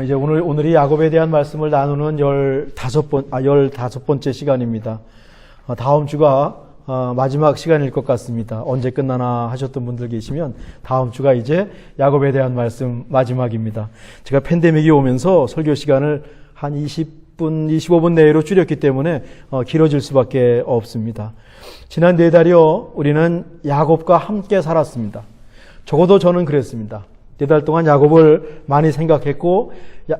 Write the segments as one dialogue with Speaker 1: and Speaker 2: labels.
Speaker 1: 이제 오늘이 야곱에 대한 말씀을 나누는 15번째 시간입니다. 다음 주가 마지막 시간일 것 같습니다. 언제 끝나나 하셨던 분들 계시면 다음 주가 이제 야곱에 대한 말씀 마지막입니다. 제가 팬데믹이 오면서 설교 시간을 한 20분, 25분 내로 줄였기 때문에 길어질 수밖에 없습니다. 지난 4달여 우리는 야곱과 함께 살았습니다. 적어도 저는 그랬습니다. 4달 동안 야곱을 많이 생각했고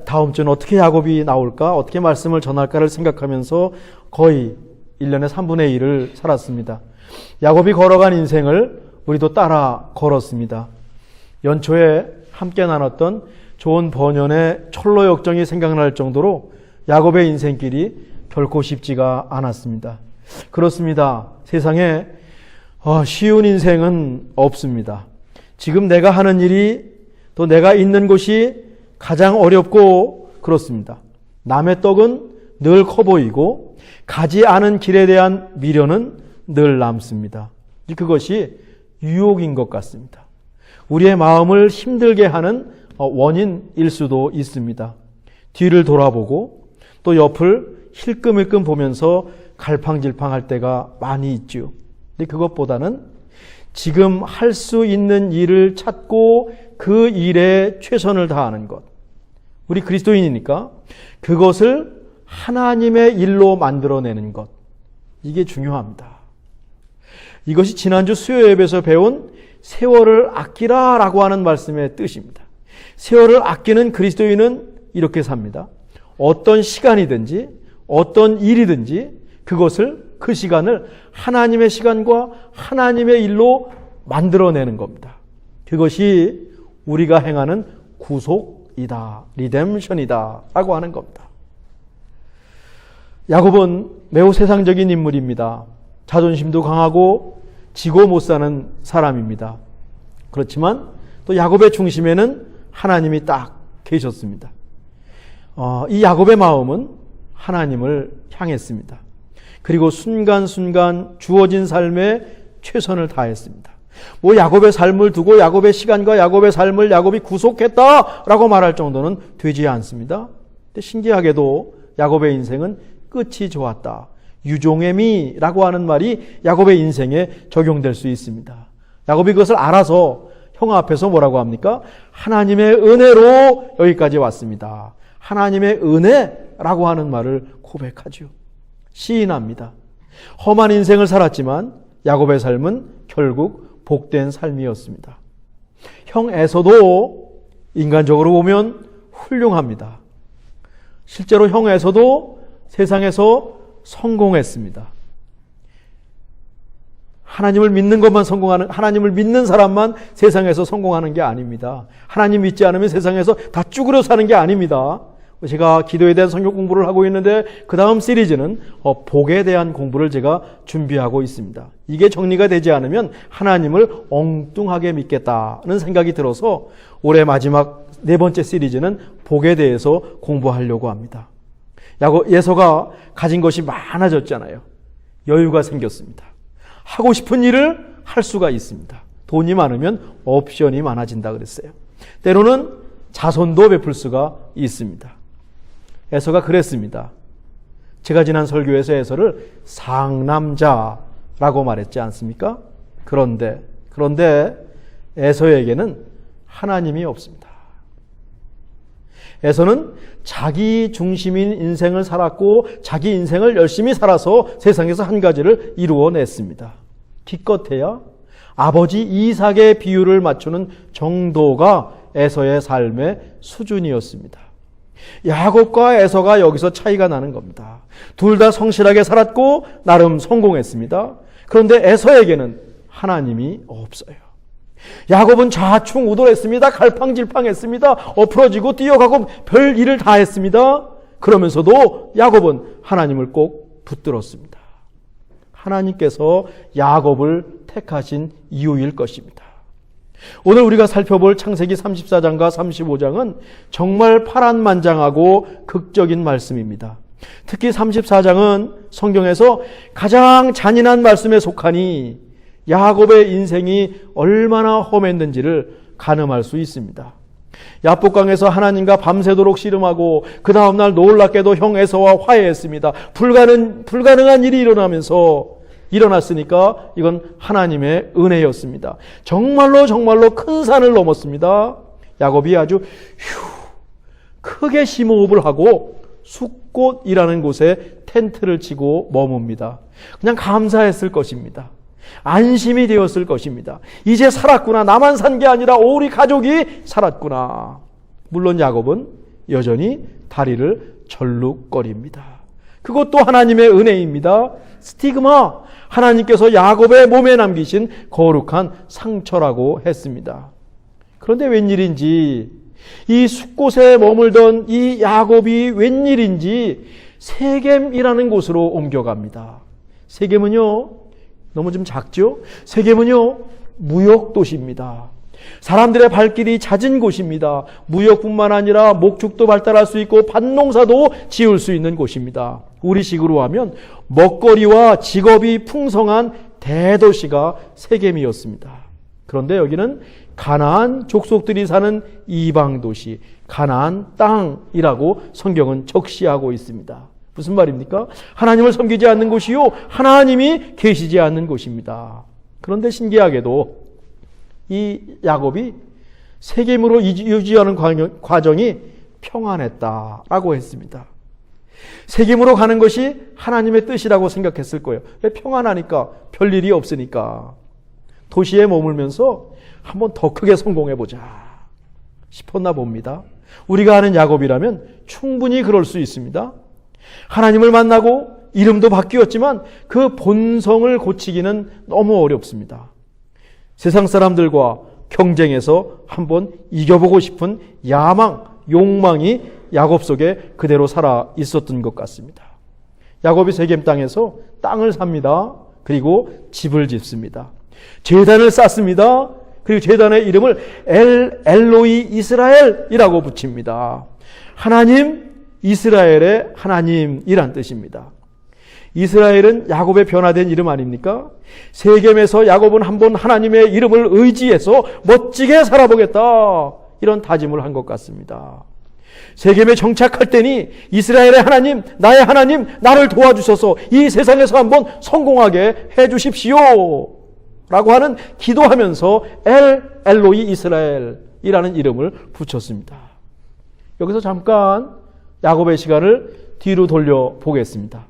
Speaker 1: 다음 주는 어떻게 야곱이 나올까, 어떻게 말씀을 전할까를 생각하면서 거의 1년의 3분의 1을 살았습니다. 야곱이 걸어간 인생을 우리도 따라 걸었습니다. 연초에 함께 나눴던 좋은 번연의 철로 역정이 생각날 정도로 야곱의 인생길이 결코 쉽지가 않았습니다. 그렇습니다. 세상에 쉬운 인생은 없습니다. 지금 내가 하는 일이 또 내가 있는 곳이 가장 어렵고 그렇습니다. 남의 떡은 늘 커 보이고 가지 않은 길에 대한 미련은 늘 남습니다. 그것이 유혹인 것 같습니다. 우리의 마음을 힘들게 하는 원인일 수도 있습니다. 뒤를 돌아보고 또 옆을 힐끔힐끔 보면서 갈팡질팡할 때가 많이 있죠. 근데 그것보다는 지금 할 수 있는 일을 찾고 그 일에 최선을 다하는 것. 우리 그리스도인이니까 그것을 하나님의 일로 만들어내는 것. 이게 중요합니다. 이것이 지난주 수요 예배에서 배운 세월을 아끼라라고 하는 말씀의 뜻입니다. 세월을 아끼는 그리스도인은 이렇게 삽니다. 어떤 시간이든지 어떤 일이든지 그 시간을 하나님의 시간과 하나님의 일로 만들어내는 겁니다. 그것이 우리가 행하는 구속이다, 리뎀션이다 라고 하는 겁니다. 야곱은 매우 세상적인 인물입니다. 자존심도 강하고 지고 못 사는 사람입니다. 그렇지만 또 야곱의 중심에는 하나님이 딱 계셨습니다. 이 야곱의 마음은 하나님을 향했습니다. 그리고 순간순간 주어진 삶에 최선을 다했습니다. 야곱의 삶을 두고 야곱의 시간과 야곱의 삶을 야곱이 구속했다라고 말할 정도는 되지 않습니다. 근데 신기하게도 야곱의 인생은 끝이 좋았다. 유종의 미라고 하는 말이 야곱의 인생에 적용될 수 있습니다. 야곱이 그것을 알아서 형 앞에서 뭐라고 합니까? 하나님의 은혜로 여기까지 왔습니다. 하나님의 은혜라고 하는 말을 고백하죠. 시인합니다. 험한 인생을 살았지만 야곱의 삶은 결국 복된 삶이었습니다. 형 에서도 인간적으로 보면 훌륭합니다. 실제로 형 에서도 세상에서 성공했습니다. 하나님을 믿는 것만 하나님을 믿는 사람만 세상에서 성공하는 게 아닙니다. 하나님 믿지 않으면 세상에서 다 쭈그려 사는 게 아닙니다. 제가 기도에 대한 성경 공부를 하고 있는데 그 다음 시리즈는 복에 대한 공부를 제가 준비하고 있습니다. 이게 정리가 되지 않으면 하나님을 엉뚱하게 믿겠다는 생각이 들어서 올해 마지막 4번째 시리즈는 복에 대해서 공부하려고 합니다. 예서가 가진 것이 많아졌잖아요. 여유가 생겼습니다. 하고 싶은 일을 할 수가 있습니다. 돈이 많으면 옵션이 많아진다 그랬어요. 때로는 자선도 베풀 수가 있습니다. 에서가 그랬습니다. 제가 지난 설교에서 에서를 상남자라고 말했지 않습니까? 그런데 에서에게는 하나님이 없습니다. 에서는 자기 중심인 인생을 살았고 자기 인생을 열심히 살아서 세상에서 한 가지를 이루어냈습니다. 기껏해야 아버지 이삭의 비율을 맞추는 정도가 에서의 삶의 수준이었습니다. 야곱과 에서가 여기서 차이가 나는 겁니다. 둘 다 성실하게 살았고 나름 성공했습니다. 그런데 에서에게는 하나님이 없어요. 야곱은 좌충우돌했습니다. 갈팡질팡했습니다. 엎어지고 뛰어가고 별 일을 다 했습니다. 그러면서도 야곱은 하나님을 꼭 붙들었습니다. 하나님께서 야곱을 택하신 이유일 것입니다. 오늘 우리가 살펴볼 창세기 34장과 35장은 정말 파란만장하고 극적인 말씀입니다. 특히 34장은 성경에서 가장 잔인한 말씀에 속하니 야곱의 인생이 얼마나 험했는지를 가늠할 수 있습니다. 야복강에서 하나님과 밤새도록 씨름하고 그 다음날 놀랍게도 형 에서와 화해했습니다. 불가능한 일이 일어났으니까 이건 하나님의 은혜였습니다. 정말로 큰 산을 넘었습니다. 야곱이 아주 크게 심호흡을 하고 숫꽃이라는 곳에 텐트를 치고 머뭅니다. 그냥 감사했을 것입니다. 안심이 되었을 것입니다. 이제 살았구나. 나만 산 게 아니라 우리 가족이 살았구나. 물론 야곱은 여전히 다리를 절룩거립니다. 그것도 하나님의 은혜입니다. 스티그마, 하나님께서 야곱의 몸에 남기신 거룩한 상처라고 했습니다. 그런데 웬일인지 이 숫곳에 머물던 이 야곱이 웬일인지 세겜이라는 곳으로 옮겨갑니다. 세겜은요, 너무 좀 작죠? 세겜은요, 무역도시입니다. 사람들의 발길이 잦은 곳입니다. 무역뿐만 아니라 목축도 발달할 수 있고 밭농사도 지을 수 있는 곳입니다. 우리식으로 하면 먹거리와 직업이 풍성한 대도시가 세겜이었습니다. 그런데 여기는 가나안 족속들이 사는 이방도시, 가나안 땅이라고 성경은 적시하고 있습니다. 무슨 말입니까? 하나님을 섬기지 않는 곳이요, 하나님이 계시지 않는 곳입니다. 그런데 신기하게도 이 야곱이 세겜으로 이주하는 과정이 평안했다라고 했습니다. 세겜으로 가는 것이 하나님의 뜻이라고 생각했을 거예요. 왜? 평안하니까, 별일이 없으니까. 도시에 머물면서 한번 더 크게 성공해보자 싶었나 봅니다. 우리가 아는 야곱이라면 충분히 그럴 수 있습니다. 하나님을 만나고 이름도 바뀌었지만 그 본성을 고치기는 너무 어렵습니다. 세상 사람들과 경쟁에서 한번 이겨보고 싶은 야망, 욕망이 야곱 속에 그대로 살아 있었던 것 같습니다. 야곱이 세겜 땅에서 땅을 삽니다. 그리고 집을 짓습니다. 제단을 쌓습니다. 그리고 제단의 이름을 엘로이 이스라엘이라고 붙입니다. 하나님, 이스라엘의 하나님이란 뜻입니다. 이스라엘은 야곱의 변화된 이름 아닙니까? 세겜에서 야곱은 한번 하나님의 이름을 의지해서 멋지게 살아보겠다, 이런 다짐을 한 것 같습니다. 세겜에 정착할 때니 이스라엘의 하나님, 나의 하나님, 나를 도와주셔서 이 세상에서 한번 성공하게 해주십시오 라고 하는 기도하면서 엘로이 이스라엘이라는 이름을 붙였습니다. 여기서 잠깐 야곱의 시간을 뒤로 돌려 보겠습니다.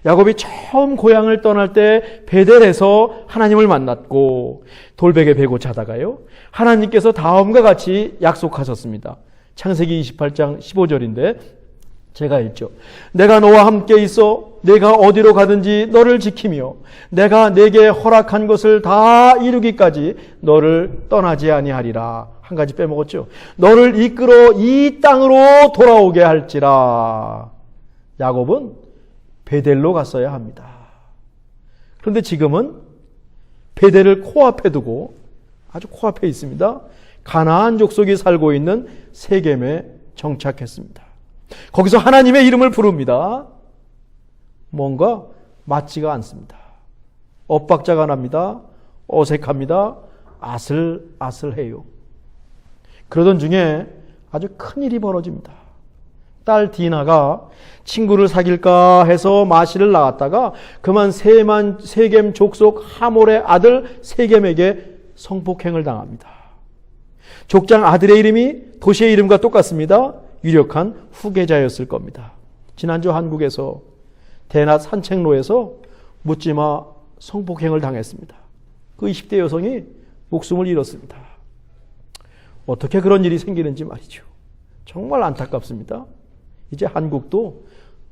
Speaker 1: 야곱이 처음 고향을 떠날 때 베델에서 하나님을 만났고 돌베개 베고 자다가요, 하나님께서 다음과 같이 약속하셨습니다. 창세기 28장 15절인데 제가 읽죠. 내가 너와 함께 있어 내가 어디로 가든지 너를 지키며 내가 내게 허락한 것을 다 이루기까지 너를 떠나지 아니하리라. 한 가지 빼먹었죠. 너를 이끌어 이 땅으로 돌아오게 할지라. 야곱은 베델로 갔어야 합니다. 그런데 지금은 베델을 코앞에 두고, 아주 코앞에 있습니다, 가나안 족속이 살고 있는 세겜에 정착했습니다. 거기서 하나님의 이름을 부릅니다. 뭔가 맞지가 않습니다. 엇박자가 납니다. 어색합니다. 아슬아슬해요. 그러던 중에 아주 큰일이 벌어집니다. 딸 디나가 친구를 사귈까 해서 마실을 나갔다가 그만 세겜 족속 하몰의 아들 세겜에게 성폭행을 당합니다. 족장 아들의 이름이 도시의 이름과 똑같습니다. 유력한 후계자였을 겁니다. 지난주 한국에서 대낮 산책로에서 묻지마 성폭행을 당했습니다. 그 20대 여성이 목숨을 잃었습니다. 어떻게 그런 일이 생기는지 말이죠. 정말 안타깝습니다. 이제 한국도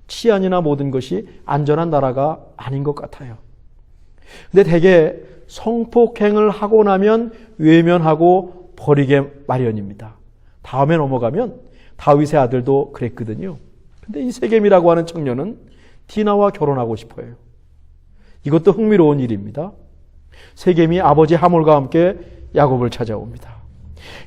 Speaker 1: 치안이나 모든 것이 안전한 나라가 아닌 것 같아요. 근데 대개 성폭행을 하고 나면 외면하고 버리게 마련입니다. 다음에 넘어가면 다윗의 아들도 그랬거든요. 근데 이 세겜이라고 하는 청년은 디나와 결혼하고 싶어요. 이것도 흥미로운 일입니다. 세겜이 아버지 하몰과 함께 야곱을 찾아옵니다.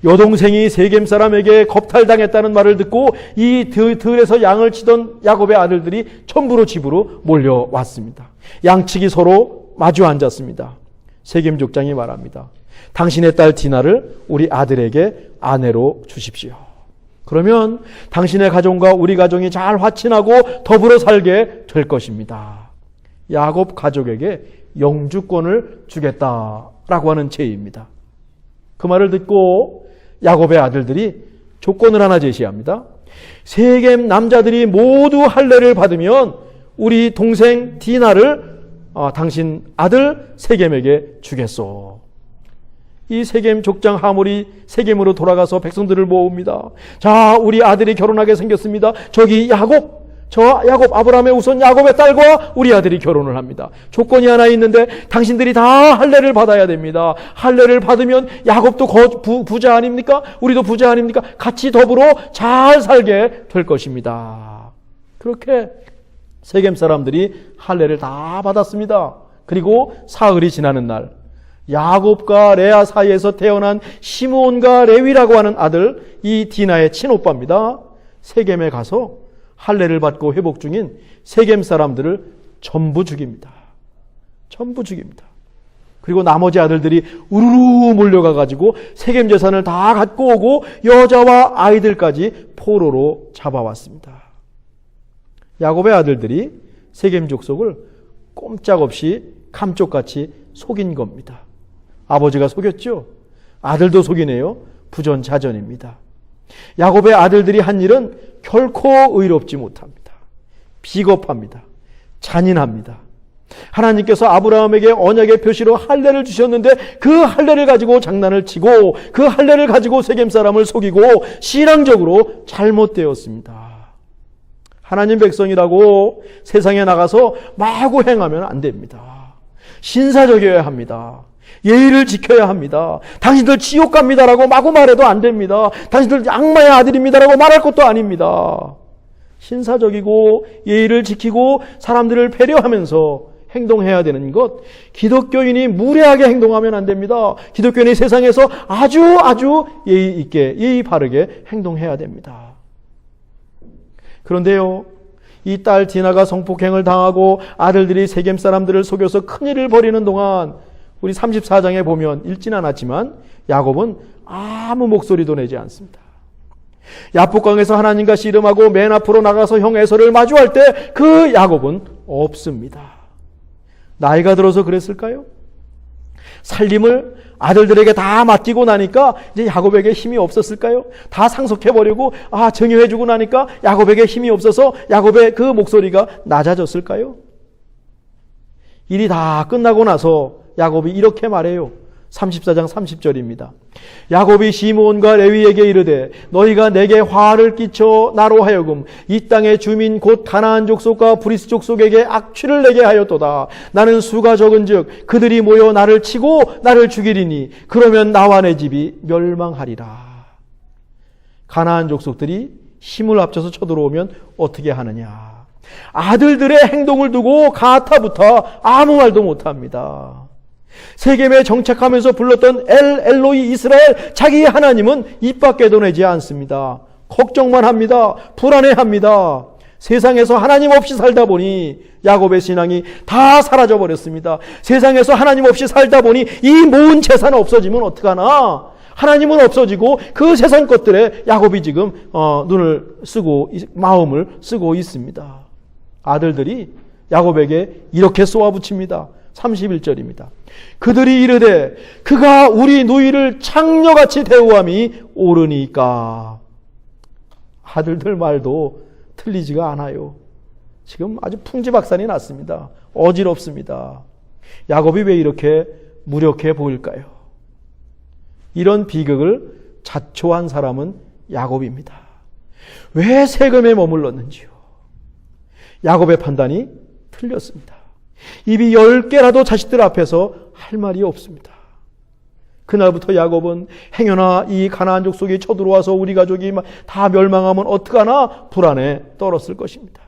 Speaker 1: 여동생이 세겜 사람에게 겁탈당했다는 말을 듣고 이 들에서 양을 치던 야곱의 아들들이 전부로 집으로 몰려왔습니다. 양측이 서로 마주 앉았습니다. 세겜 족장이 말합니다. 당신의 딸 디나를 우리 아들에게 아내로 주십시오. 그러면 당신의 가정과 우리 가정이 잘 화친하고 더불어 살게 될 것입니다. 야곱 가족에게 영주권을 주겠다라고 하는 제의입니다. 그 말을 듣고 야곱의 아들들이 조건을 하나 제시합니다. 세겜 남자들이 모두 할례를 받으면 우리 동생 디나를 당신 아들 세겜에게 주겠소. 이 세겜 족장 하물이 세겜으로 돌아가서 백성들을 모읍니다. 자, 우리 아들이 결혼하게 생겼습니다. 저기 야곱, 아브라함의 우선 야곱의 딸과 우리 아들이 결혼을 합니다. 조건이 하나 있는데 당신들이 다 할례를 받아야 됩니다. 할례를 받으면 야곱도 부자 아닙니까? 우리도 부자 아닙니까? 같이 더불어 잘 살게 될 것입니다. 그렇게 세겜 사람들이 할례를 다 받았습니다. 그리고 사흘이 지나는 날 야곱과 레아 사이에서 태어난 시므온과 레위라고 하는 아들, 이 디나의 친오빠입니다. 세겜에 가서 할례를 받고 회복 중인 세겜 사람들을 전부 죽입니다. 전부 죽입니다. 그리고 나머지 아들들이 우르르 몰려가가지고 세겜 재산을 다 갖고 오고 여자와 아이들까지 포로로 잡아왔습니다. 야곱의 아들들이 세겜 족속을 꼼짝없이 감쪽같이 속인 겁니다. 아버지가 속였죠. 아들도 속이네요. 부전자전입니다. 야곱의 아들들이 한 일은 결코 의롭지 못합니다. 비겁합니다. 잔인합니다. 하나님께서 아브라함에게 언약의 표시로 할례를 주셨는데 그 할례를 가지고 장난을 치고 그 할례를 가지고 세겜 사람을 속이고 신앙적으로 잘못되었습니다. 하나님 백성이라고 세상에 나가서 마구 행하면 안 됩니다. 신사적이어야 합니다. 예의를 지켜야 합니다. 당신들 지옥 갑니다라고 마구 말해도 안 됩니다. 당신들 악마의 아들입니다라고 말할 것도 아닙니다. 신사적이고 예의를 지키고 사람들을 배려하면서 행동해야 되는 것, 기독교인이 무례하게 행동하면 안 됩니다. 기독교인이 세상에서 아주 예의 있게, 예의 바르게 행동해야 됩니다. 그런데요, 이 딸 디나가 성폭행을 당하고 아들들이 세겜 사람들을 속여서 큰일을 벌이는 동안 우리 34장에 보면 읽진 않았지만 야곱은 아무 목소리도 내지 않습니다. 야복강에서 하나님과 씨름하고 맨 앞으로 나가서 형 에서를 마주할 때 그 야곱은 없습니다. 나이가 들어서 그랬을까요? 살림을 아들들에게 다 맡기고 나니까 이제 야곱에게 힘이 없었을까요? 다 상속해버리고 정여해주고 나니까 야곱에게 힘이 없어서 야곱의 그 목소리가 낮아졌을까요? 일이 다 끝나고 나서 야곱이 이렇게 말해요. 34장 30절입니다. 야곱이 시므온과 레위에게 이르되 너희가 내게 화를 끼쳐 나로 하여금 이 땅의 주민 곧 가나안 족속과 브리스 족속에게 악취를 내게 하였도다. 나는 수가 적은즉 그들이 모여 나를 치고 나를 죽이리니 그러면 나와 내 집이 멸망하리라. 가나안 족속들이 힘을 합쳐서 쳐들어오면 어떻게 하느냐. 아들들의 행동을 두고 가타부타 아무 말도 못합니다. 세겜에 정착하면서 불렀던 엘로이 이스라엘, 자기의 하나님은 입 밖에도 내지 않습니다. 걱정만 합니다. 불안해합니다. 세상에서 하나님 없이 살다 보니 야곱의 신앙이 다 사라져 버렸습니다. 세상에서 하나님 없이 살다 보니 이 모은 재산 없어지면 어떡하나? 하나님은 없어지고 그 세상 것들에 야곱이 지금 눈을 쓰고 마음을 쓰고 있습니다. 아들들이 야곱에게 이렇게 쏘아붙입니다. 31절입니다. 그들이 이르되 그가 우리 누이를 창녀같이 대우함이 옳으니까. 아들들 말도 틀리지가 않아요. 지금 아주 풍지박산이 났습니다. 어지럽습니다. 야곱이 왜 이렇게 무력해 보일까요? 이런 비극을 자초한 사람은 야곱입니다. 왜 세겜에 머물렀는지요? 야곱의 판단이 틀렸습니다. 입이 10개라도 자식들 앞에서 할 말이 없습니다. 그날부터 야곱은 행여나 이 가나안 족속이 쳐들어와서 우리 가족이 다 멸망하면 어떡하나 불안에 떨었을 것입니다.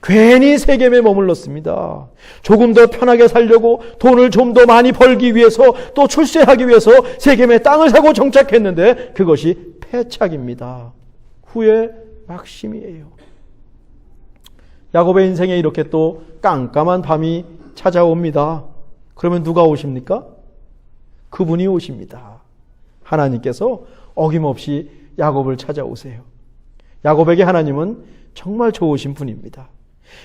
Speaker 1: 괜히 세겜에 머물렀습니다. 조금 더 편하게 살려고 돈을 좀 더 많이 벌기 위해서 또 출세하기 위해서 세겜에 땅을 사고 정착했는데 그것이 패착입니다. 후회 막심이에요. 야곱의 인생에 이렇게 또 깜깜한 밤이 찾아옵니다. 그러면 누가 오십니까? 그분이 오십니다. 하나님께서 어김없이 야곱을 찾아오세요. 야곱에게 하나님은 정말 좋으신 분입니다.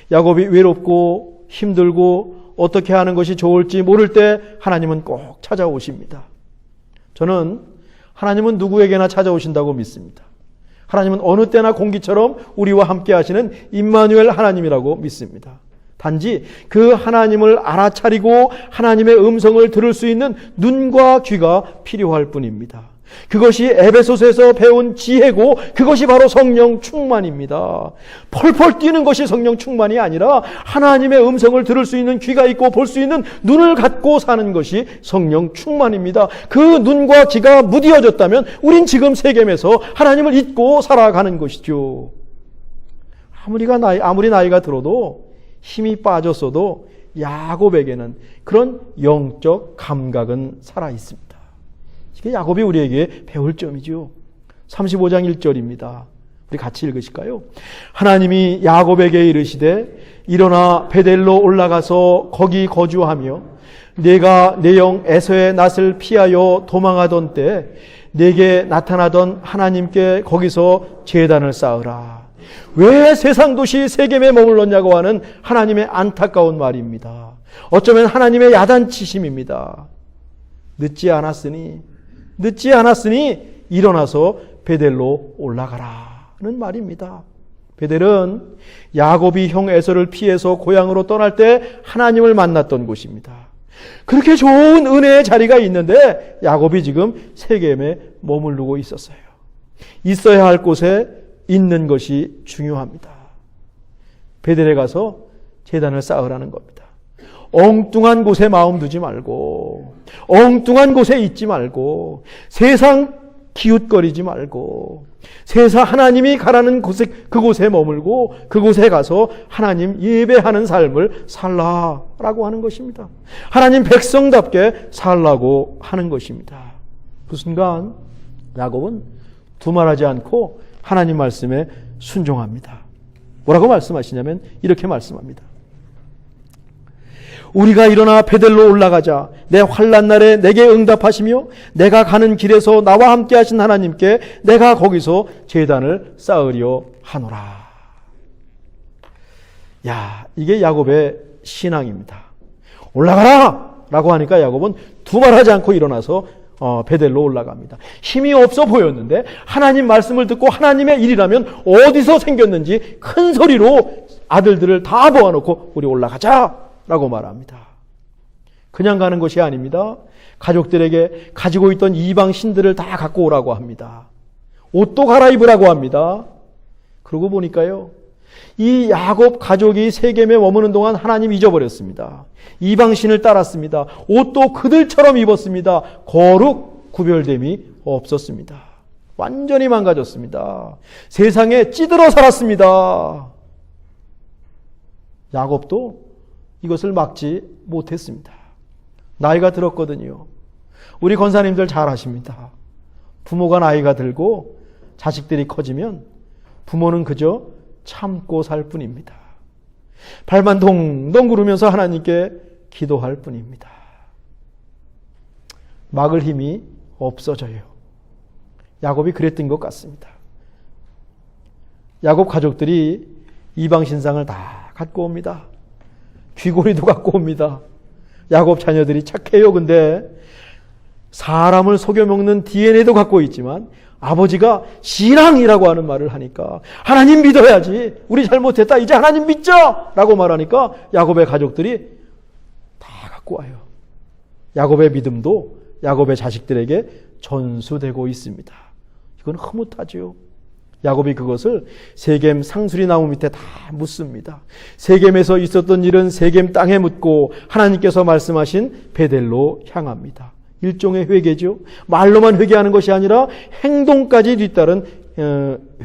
Speaker 1: 야곱이 외롭고 힘들고 어떻게 하는 것이 좋을지 모를 때 하나님은 꼭 찾아오십니다. 저는 하나님은 누구에게나 찾아오신다고 믿습니다. 하나님은 어느 때나 공기처럼 우리와 함께 하시는 임마누엘 하나님이라고 믿습니다. 단지 그 하나님을 알아차리고 하나님의 음성을 들을 수 있는 눈과 귀가 필요할 뿐입니다. 그것이 에베소서에서 배운 지혜고 그것이 바로 성령 충만입니다. 펄펄 뛰는 것이 성령 충만이 아니라 하나님의 음성을 들을 수 있는 귀가 있고 볼 수 있는 눈을 갖고 사는 것이 성령 충만입니다. 그 눈과 귀가 무디어졌다면 우린 지금 세겜에서 하나님을 잊고 살아가는 것이죠. 아무리 나이가 들어도 힘이 빠졌어도 야곱에게는 그런 영적 감각은 살아있습니다. 이게 야곱이 우리에게 배울 점이죠. 35장 1절입니다. 우리 같이 읽으실까요? 하나님이 야곱에게 이르시되 일어나 베델로 올라가서 거기 거주하며 내가 내 영 에서의 낯을 피하여 도망하던 때 내게 나타나던 하나님께 거기서 제단을 쌓으라. 왜 세상 도시 세겜에 머물렀냐고 하는 하나님의 안타까운 말입니다. 어쩌면 하나님의 야단치심입니다. 늦지 않았으니 일어나서 베델로 올라가라는 말입니다. 베델은 야곱이 형 에서를 피해서 고향으로 떠날 때 하나님을 만났던 곳입니다. 그렇게 좋은 은혜의 자리가 있는데 야곱이 지금 세겜에 머무르고 있었어요. 있어야 할 곳에 있는 것이 중요합니다. 베델에 가서 제단을 쌓으라는 겁니다. 엉뚱한 곳에 마음 두지 말고, 엉뚱한 곳에 있지 말고, 세상 기웃거리지 말고, 세상 하나님이 가라는 그곳에 머물고 그곳에 가서 하나님 예배하는 삶을 살라라고 하는 것입니다. 하나님 백성답게 살라고 하는 것입니다. 그 순간 야곱은 두말하지 않고 하나님 말씀에 순종합니다. 뭐라고 말씀하시냐면 이렇게 말씀합니다. 우리가 일어나 베델로 올라가자. 내 환난 날에 내게 응답하시며 내가 가는 길에서 나와 함께 하신 하나님께 내가 거기서 제단을 쌓으려 하노라. 야, 이게 야곱의 신앙입니다. 올라가라! 라고 하니까 야곱은 두말하지 않고 일어나서 베델로 올라갑니다. 힘이 없어 보였는데 하나님 말씀을 듣고 하나님의 일이라면 어디서 생겼는지 큰 소리로 아들들을 다 모아놓고 우리 올라가자! 라고 말합니다. 그냥 가는 것이 아닙니다. 가족들에게 가지고 있던 이방 신들을 다 갖고 오라고 합니다. 옷도 갈아입으라고 합니다. 그러고 보니까요, 이 야곱 가족이 세겜에 머무는 동안 하나님 잊어버렸습니다. 이방 신을 따랐습니다. 옷도 그들처럼 입었습니다. 거룩 구별됨이 없었습니다. 완전히 망가졌습니다. 세상에 찌들어 살았습니다. 야곱도 이것을 막지 못했습니다. 나이가 들었거든요. 우리 권사님들 잘 아십니다. 부모가 나이가 들고 자식들이 커지면 부모는 그저 참고 살 뿐입니다. 발만 동동 구르면서 하나님께 기도할 뿐입니다. 막을 힘이 없어져요. 야곱이 그랬던 것 같습니다. 야곱 가족들이 이방 신상을 다 갖고 옵니다. 귀고리도 갖고 옵니다. 야곱 자녀들이 착해요. 근데 사람을 속여먹는 DNA도 갖고 있지만 아버지가 신앙이라고 하는 말을 하니까 하나님 믿어야지. 우리 잘못했다. 이제 하나님 믿자! 라고 말하니까 야곱의 가족들이 다 갖고 와요. 야곱의 믿음도 야곱의 자식들에게 전수되고 있습니다. 이건 흐뭇하죠. 야곱이 그것을 세겜 상수리 나무 밑에 다 묻습니다. 세겜에서 있었던 일은 세겜 땅에 묻고 하나님께서 말씀하신 베델로 향합니다. 일종의 회개죠. 말로만 회개하는 것이 아니라 행동까지 뒤따른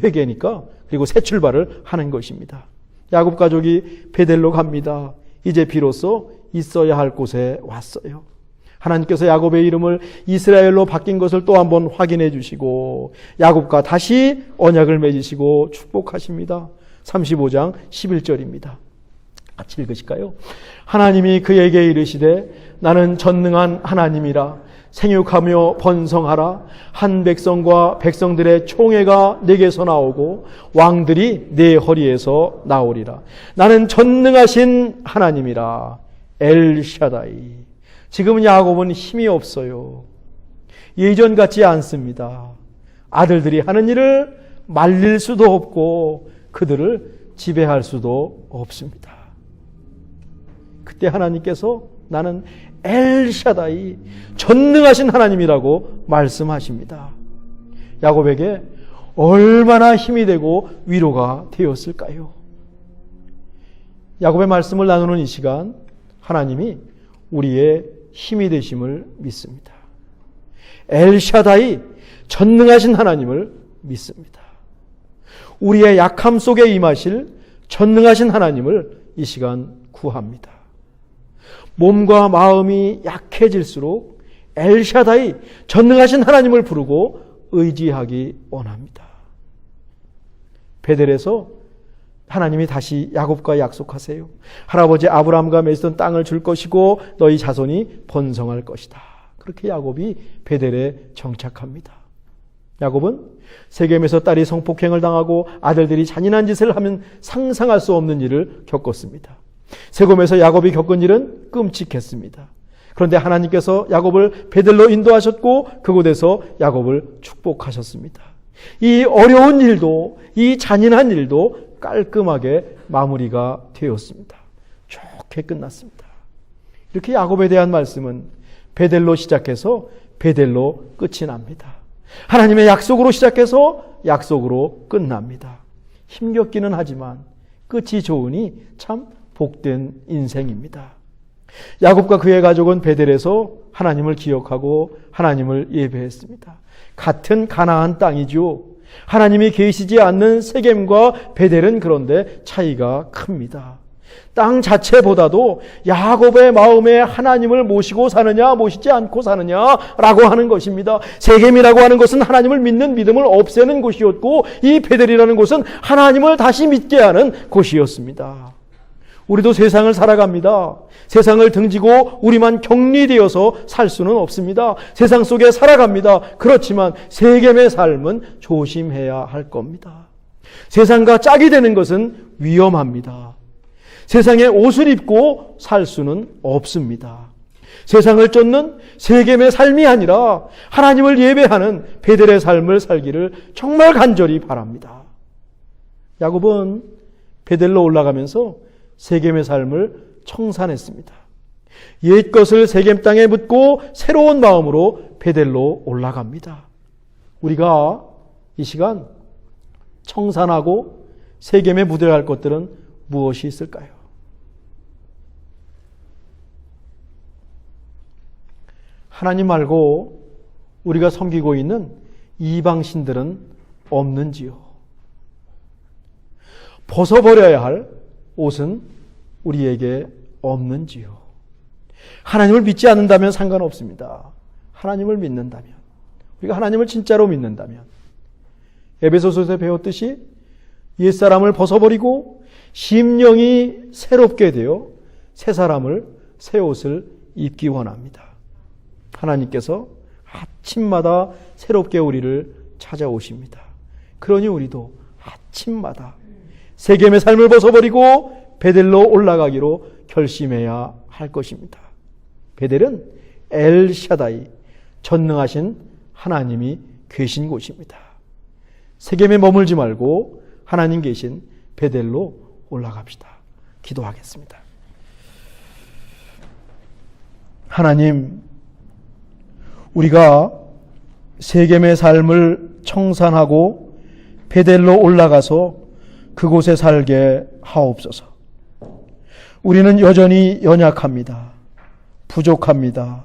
Speaker 1: 회개니까, 그리고 새 출발을 하는 것입니다. 야곱 가족이 베델로 갑니다. 이제 비로소 있어야 할 곳에 왔어요. 하나님께서 야곱의 이름을 이스라엘로 바뀐 것을 또 한번 확인해 주시고 야곱과 다시 언약을 맺으시고 축복하십니다. 35장 11절입니다. 같이 읽으실까요? 하나님이 그에게 이르시되 나는 전능한 하나님이라 생육하며 번성하라. 한 백성과 백성들의 총회가 내게서 나오고 왕들이 내 허리에서 나오리라. 나는 전능하신 하나님이라. 엘샤다이. 지금 야곱은 힘이 없어요. 예전 같지 않습니다. 아들들이 하는 일을 말릴 수도 없고 그들을 지배할 수도 없습니다. 그때 하나님께서 나는 엘샤다이, 전능하신 하나님이라고 말씀하십니다. 야곱에게 얼마나 힘이 되고 위로가 되었을까요? 야곱의 말씀을 나누는 이 시간, 하나님이 우리의 힘이 되심을 믿습니다. 엘샤다이, 전능하신 하나님을 믿습니다. 우리의 약함 속에 임하실 전능하신 하나님을 이 시간 구합니다. 몸과 마음이 약해질수록 엘샤다이, 전능하신 하나님을 부르고 의지하기 원합니다. 베델에서 하나님이 다시 야곱과 약속하세요. 할아버지 아브라함과 맺었던 땅을 줄 것이고 너희 자손이 번성할 것이다. 그렇게 야곱이 베델에 정착합니다. 야곱은 세겜에서 딸이 성폭행을 당하고 아들들이 잔인한 짓을 하면 상상할 수 없는 일을 겪었습니다. 세겜에서 야곱이 겪은 일은 끔찍했습니다. 그런데 하나님께서 야곱을 베델로 인도하셨고 그곳에서 야곱을 축복하셨습니다. 이 어려운 일도, 이 잔인한 일도 깔끔하게 마무리가 되었습니다. 좋게 끝났습니다. 이렇게 야곱에 대한 말씀은 베델로 시작해서 베델로 끝이 납니다. 하나님의 약속으로 시작해서 약속으로 끝납니다. 힘겹기는 하지만 끝이 좋으니 참 복된 인생입니다. 야곱과 그의 가족은 베델에서 하나님을 기억하고 하나님을 예배했습니다. 같은 가나안 땅이죠. 하나님이 계시지 않는 세겜과 베델은 그런데 차이가 큽니다. 땅 자체보다도 야곱의 마음에 하나님을 모시고 사느냐 모시지 않고 사느냐라고 하는 것입니다. 세겜이라고 하는 것은 하나님을 믿는 믿음을 없애는 곳이었고 이 베델이라는 곳은 하나님을 다시 믿게 하는 곳이었습니다. 우리도 세상을 살아갑니다. 세상을 등지고 우리만 격리되어서 살 수는 없습니다. 세상 속에 살아갑니다. 그렇지만 세겜의 삶은 조심해야 할 겁니다. 세상과 짝이 되는 것은 위험합니다. 세상에 옷을 입고 살 수는 없습니다. 세상을 쫓는 세겜의 삶이 아니라 하나님을 예배하는 베델의 삶을 살기를 정말 간절히 바랍니다. 야곱은 베델로 올라가면서 세겜의 삶을 청산했습니다. 옛 것을 세겜 땅에 묻고 새로운 마음으로 베델로 올라갑니다. 우리가 이 시간 청산하고 세겜에 묻어야 할 것들은 무엇이 있을까요? 하나님 말고 우리가 섬기고 있는 이방신들은 없는지요? 벗어버려야 할 옷은 우리에게 없는지요? 하나님을 믿지 않는다면 상관없습니다. 하나님을 믿는다면, 우리가 하나님을 진짜로 믿는다면 에베소서에서 배웠듯이 옛사람을 벗어버리고 심령이 새롭게 되어 새 사람을, 새 옷을 입기 원합니다. 하나님께서 아침마다 새롭게 우리를 찾아오십니다. 그러니 우리도 아침마다 세겜의 삶을 벗어버리고 베델로 올라가기로 결심해야 할 것입니다. 베델은 엘샤다이, 전능하신 하나님이 계신 곳입니다. 세겜에 머물지 말고 하나님 계신 베델로 올라갑시다. 기도하겠습니다. 하나님, 우리가 세겜의 삶을 청산하고 베델로 올라가서 그곳에 살게 하옵소서. 우리는 여전히 연약합니다. 부족합니다.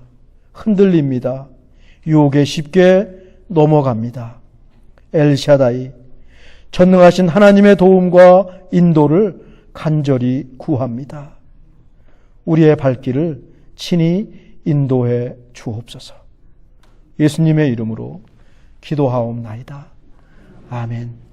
Speaker 1: 흔들립니다. 유혹에 쉽게 넘어갑니다. 엘샤다이, 전능하신 하나님의 도움과 인도를 간절히 구합니다. 우리의 발길을 친히 인도해 주옵소서. 예수님의 이름으로 기도하옵나이다. 아멘.